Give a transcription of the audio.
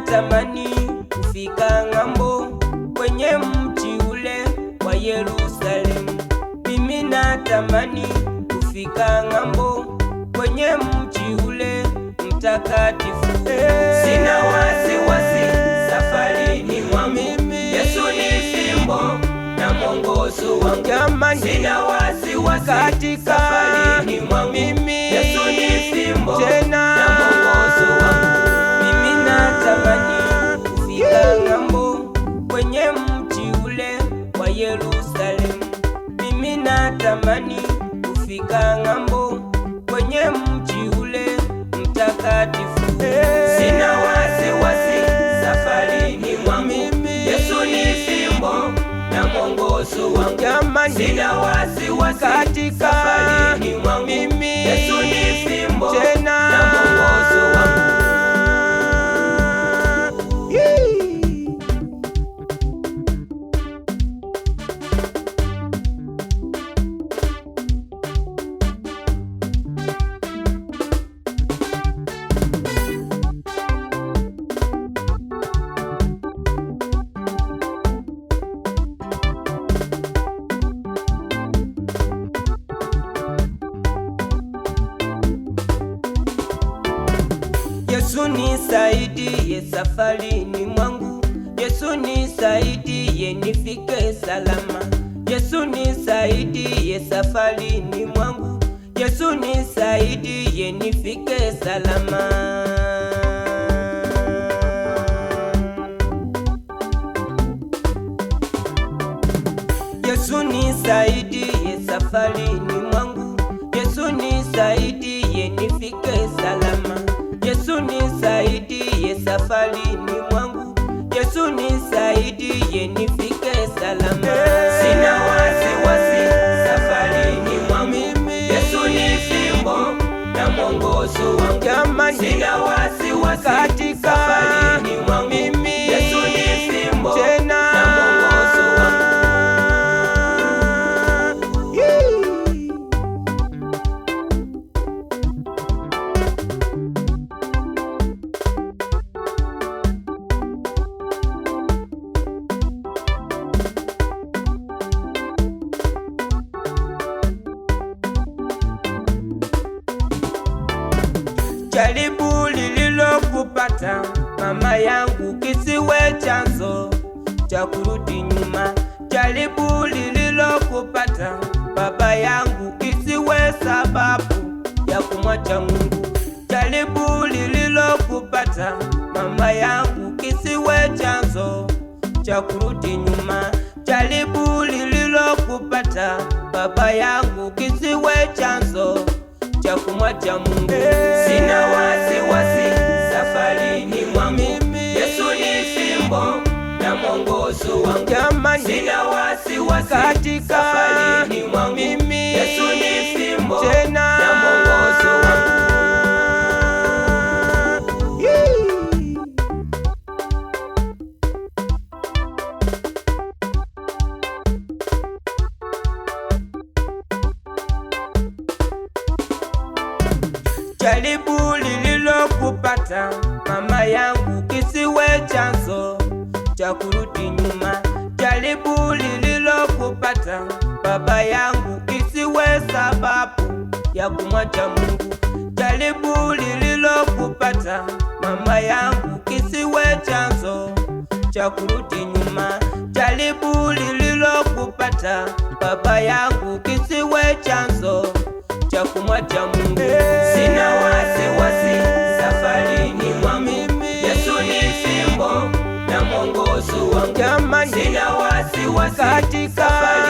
natamani kufika ng'ambo kwenye mji ule wa Yerusalemu. Mimi natamani kufika ng'ambo kwenye mji ule mtakatifu. Sina wasiwasi safarini mwangu, Yesu ni fimbo na mwongozo wangu. Sina wasiwasi katika safarini mwangu, Yesu ni fimbo tena na mwongozo wangu. mimi natamani kufika ng'ambo kwenye mji ule wa Yerusalemu. Mimi natamani kufika ng'ambo kwenye mji ule mtakatifu. Sina wasiwasi safarini mwangu, Yesu ni fimbo na mwongozo wangu. Sina wasiwasi katika safarini mwangu, Yesu ni fimbo tena na mwongozo wangu. Yesu nisaidie safarini mwangu, Yesu nisaidie nifike salama. Yesu nisaidie safarini mwangu, Yesu nisaidie nifike salama. Yesu nisaidie safarini mwangu, Yesu nisaidie nifike salama. Yesu nisaidie safarini mwangu, Yesu nisaidie nifike salama. Sina wasiwasi safarini mwangu, Yesu ni fimbo na mwongozo wangu. Sina wasiwasi katika safarini mwangu, Yesu ni fimbo tena na mwongozo wangu. Jaribu lililokupata mama yangu kisiwe chanzo cha kurudi nyuma. Jaribu lililokupata baba yangu kisiwe sababu ya kumwacha Mungu. Jaribu lililokupata mama yangu kisiwe chanzo cha kurudi nyuma. Jaribu lililokupata baba yangu kisiwe chanzo cha kumwacha Mungu. Sina wasiwasi safarini mwangu, Yesu ni fimbo na mwongozo wangu. Sina wasiwasi katika safarini mwangu, Yesu ni fimbo tena na mwongozo wangu. Jaribu lililokupata mama yangu kisiwe chanzo cha kurudi nyuma. Jaribu lililokupata baba yangu kisiwe sababu ya kumwacha Mungu. Jaribu lililokupata mama yangu kisiwe chanzo cha kurudi nyuma. Jaribu lililokupata baba yangu kisiwe chanzo cha kumwacha Mungu. Sina wasiwasi safarini mwangu, Yesu ni fimbo na mwongozo wangu. Jamani, Sina wasiwasi katika safarini